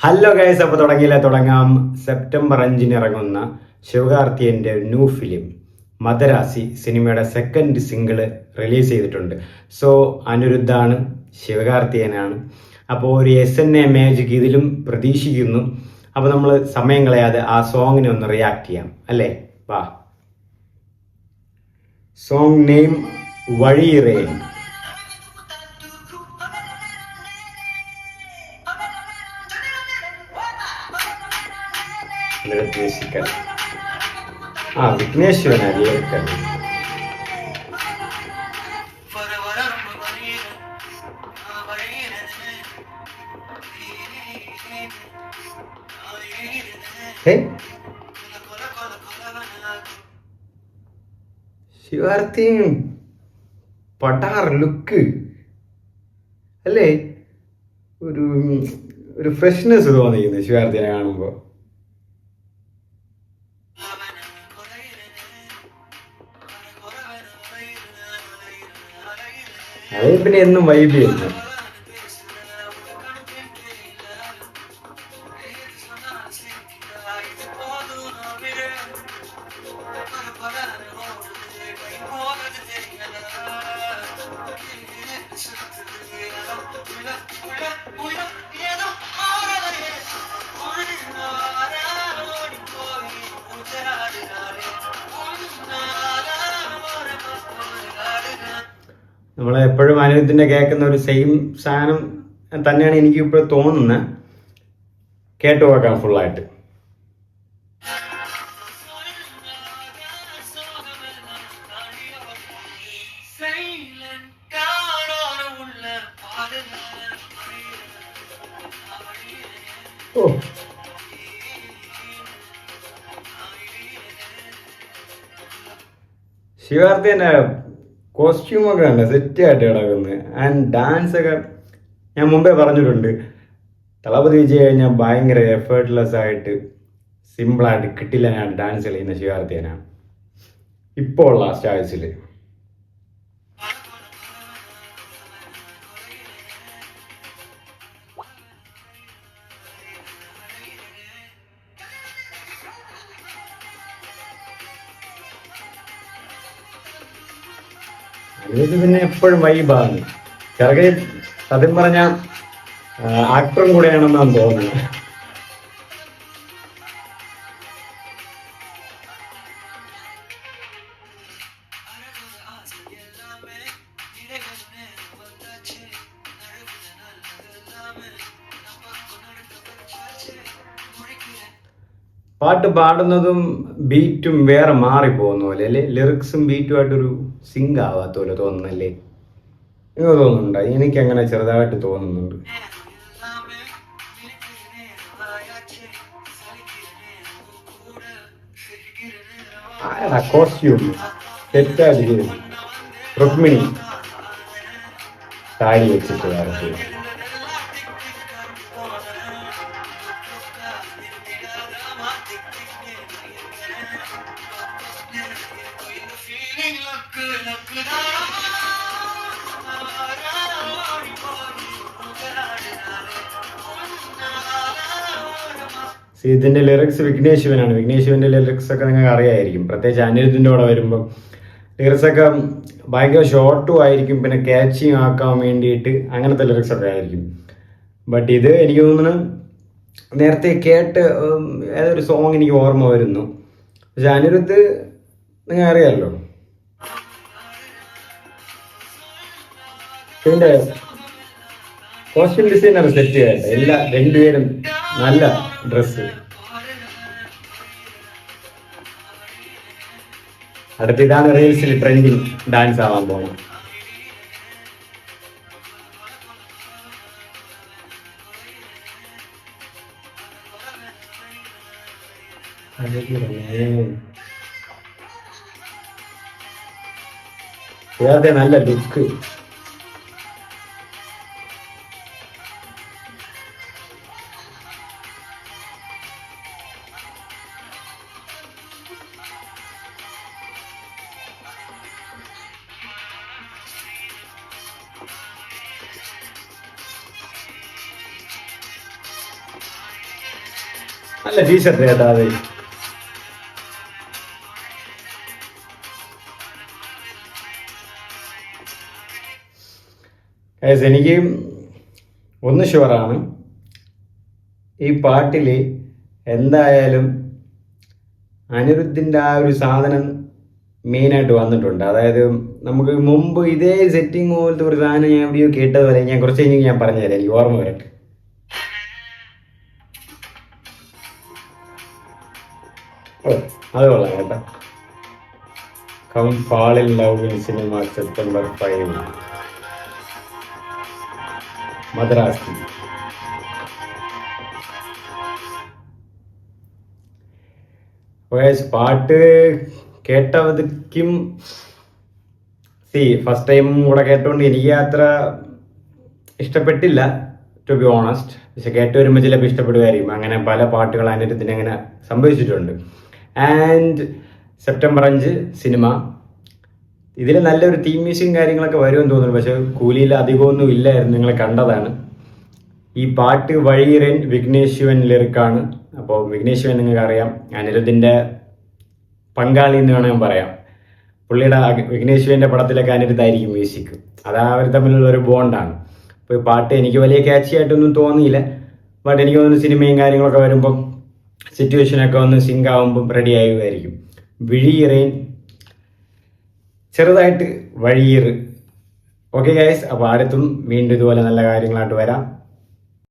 Hello guys, അപ്പോൾ തുടങ്ങാം. September 5 ഇറങ്ങുന്ന ശിവകാർത്തിയൻ്റെ ന്യൂ ഫിലിം മദരാസി സിനിമയുടെ സെക്കൻഡ് സിംഗിള് റിലീസ് ചെയ്തിട്ടുണ്ട്. സോ അനിരുദ്ധാണ്, ശിവകാർത്തിയനാണ്. അപ്പോൾ ഒരു SNA മാജിക് ഇതിലും പ്രതീക്ഷിക്കുന്നു. അപ്പോൾ നമ്മൾ സമയം കളയാതെ ആ സോങ്ങിനെ ഒന്ന് റിയാക്ട് ചെയ്യാം അല്ലേ? വാ. സോങ് നെയിം വഴിയിറേൻ. മ്യൂസിക്കൽ വിഘ്നേശ്വരനാ ലിറിക്കൽ. ശിവാർത്തിയും പടാർ ലുക്ക് അല്ലേ? ഒരു ഫ്രഷ്നെസ് തോന്നിക്കുന്നു ശിവാർത്തിനെ കാണുമ്പോ. അത് പിന്നെ എന്നും വൈബ് ചെയ്യുന്നു. നമ്മളെപ്പോഴും അനിരുദ്ധിന്റെ കേൾക്കുന്ന ഒരു സെയിം സാധനം തന്നെയാണ് എനിക്ക് ഇപ്പോൾ തോന്നുന്നത്. കേട്ടു നോക്കാം ഫുള്ളായിട്ട്. ഓ, ശിവാർത്തിൻ്റെ കോസ്റ്റ്യൂമൊക്കെ ഉണ്ട്, സെറ്റ് ആയിട്ട് കിടക്കുന്നത്. ആൻഡ് ഡാൻസ് ഒക്കെ ഞാൻ മുമ്പേ പറഞ്ഞിട്ടുണ്ട്, തളപതി വിജയ് കഴിഞ്ഞാൽ ഭയങ്കര എഫേർട്ട്ലെസ് ആയിട്ട് സിമ്പിളായിട്ട് കിട്ടില്ലനാണ് ഡാൻസ് കളിക്കുന്ന ശിവാർത്തിയനാണ് ഇപ്പോൾ ഉള്ള സ്റ്റാഴ്സിൽ. ഇത് പിന്നെ എപ്പോഴും വൈബാണ്. ചെറുകെ സത്യം പറഞ്ഞ ആക്ടറും കൂടെയാണെന്നാണ് തോന്നുന്നത്. പാട്ട് പാടുന്നതും ബീറ്റും വേറെ മാറിപ്പോകുന്ന പോലെ അല്ലേ? ലിറിക്സും ബീറ്റുമായിട്ടൊരു സിങ്ക് ആവാത്ത പോലെ തോന്നുന്നല്ലേ? നിങ്ങൾ തോന്നുന്നുണ്ടോ? എനിക്ക് അങ്ങനെ ചെറുതായിട്ട് തോന്നുന്നുണ്ട്. കോസ്റ്റ്യൂം തെറ്റായിട്ട് രുക്മിണി താഴി വെച്ചിട്ട് വരച്ചു. ഇതിന്റെ ലിറിക്സ് വിഘ്നേശ്വരനാണ്. വിഘ്നേശ്വരന്റെ ലിറിക്സ് ഒക്കെ നിങ്ങൾക്ക് അറിയായിരിക്കും. പ്രത്യേകിച്ച് അനിരുദ്ധിന്റെ കൂടെ വരുമ്പോൾ ലിറിക്സ് ഒക്കെ ഭയങ്കര ഷോർട്ടും ആയിരിക്കും, പിന്നെ ക്യാച്ചിങ് ആക്കാൻ വേണ്ടിയിട്ട് അങ്ങനത്തെ ലിറിക്സ് ഒക്കെ ആയിരിക്കും. ബട്ട് ഇത് എനിക്ക് തോന്നുന്നു നേരത്തെ കേട്ട് ഏതൊരു സോങ് എനിക്ക് ഓർമ്മ വരുന്നു. പക്ഷെ അനിരുദ്ധ് നിങ്ങൾ അറിയാമല്ലോ. ഇതിന്റെ കോസ്റ്റ്യൂം ഡിസൈനർ സെറ്റ് ചെയ്യട്ടെ. രണ്ടുപേരും നല്ല ഡ്രസ്സ്. അടുത്ത ഇതാണ് റീൽസിൽ ട്രെൻഡിങ് ഡാൻസ് ആവാൻ പോണം. വേറെ നല്ല ലുക്ക്. നല്ല ടീഷർട്ട് കേട്ടോ അത്. എനിക്ക് ഒന്ന് ഷുവറാണ്, ഈ പാട്ടിൽ എന്തായാലും അനിരുദ്ധിൻ്റെ ആ ഒരു സാധനം മെയിനായിട്ട് വന്നിട്ടുണ്ട്. അതായത് നമുക്ക് മുമ്പ് ഇതേ സെറ്റിംഗ് പോലത്തെ ഒരു സാധനം ഞാൻ എവിടെയോ കേട്ടതുപോലെ, ഞാൻ കുറച്ച് കഴിഞ്ഞ് ഞാൻ പറഞ്ഞുതരാം, എനിക്ക് ഓർമ്മ വരട്ടെ. അത് കൊള്ളാം കേട്ടോ. Come fall in love in cinema September 5 Madras. പാട്ട് കേട്ടവതിക്കും ഫസ്റ്റ് ടൈം കൂടെ കേട്ടോണ്ട് എനിക്ക് അത്ര ഇഷ്ടപ്പെട്ടില്ല ടു ബി ഓണസ്റ്റ്. പക്ഷെ കേട്ട് വരുമ്പോൾ ചിലപ്പോൾ ഇഷ്ടപ്പെടുമായിരിക്കും. അങ്ങനെ പല പാട്ടുകൾ അനിരുദ്ധിന് അങ്ങനെ സംഭവിച്ചിട്ടുണ്ട്. ആൻഡ് സെപ്റ്റംബർ 5 സിനിമ, ഇതിൽ നല്ലൊരു തീം മ്യൂസിക്കും കാര്യങ്ങളൊക്കെ വരുമെന്ന് തോന്നുന്നു. പക്ഷെ കൂലിയിൽ അധികമൊന്നും ഇല്ലായിരുന്നു, നിങ്ങൾ കണ്ടതാണ്. ഈ പാട്ട് വഴിയിറൻ വിഘ്നേഷ് ശിവൻ ലിറിക്കാണ്. അപ്പോൾ വിഘ്നേഷ് ശിവൻ നിങ്ങൾക്ക് അറിയാം, അനിരുദ്ധിൻ്റെ പങ്കാളി എന്ന് വേണമെങ്കിൽ പറയാം. പുള്ളിയുടെ വിഘ്നേഷ് ശിവൻ്റെ പടത്തിലൊക്കെ അനിരുദ്ധായിരിക്കും മ്യൂസിക്. അത് അവർ തമ്മിലുള്ള ഒരു ബോണ്ടാണ്. അപ്പോൾ ഈ പാട്ട് എനിക്ക് വലിയ ക്യാച്ചി ആയിട്ടൊന്നും തോന്നിയില്ല. ബട്ട് എനിക്ക് തോന്നുന്നു സിനിമയും കാര്യങ്ങളൊക്കെ വരുമ്പം സിറ്റുവേഷനൊക്കെ ഒന്ന് സിങ്ക് ആകുമ്പം റെഡി ആകുമായിരിക്കും. വിഴിയിറേൻ ചെറുതായിട്ട് വഴിയേറ്. ഓക്കെ ഗൈസ്, അപ്പോൾ അടുത്തും വീണ്ടും ഇതുപോലെ നല്ല കാര്യങ്ങളായിട്ട് വരാം.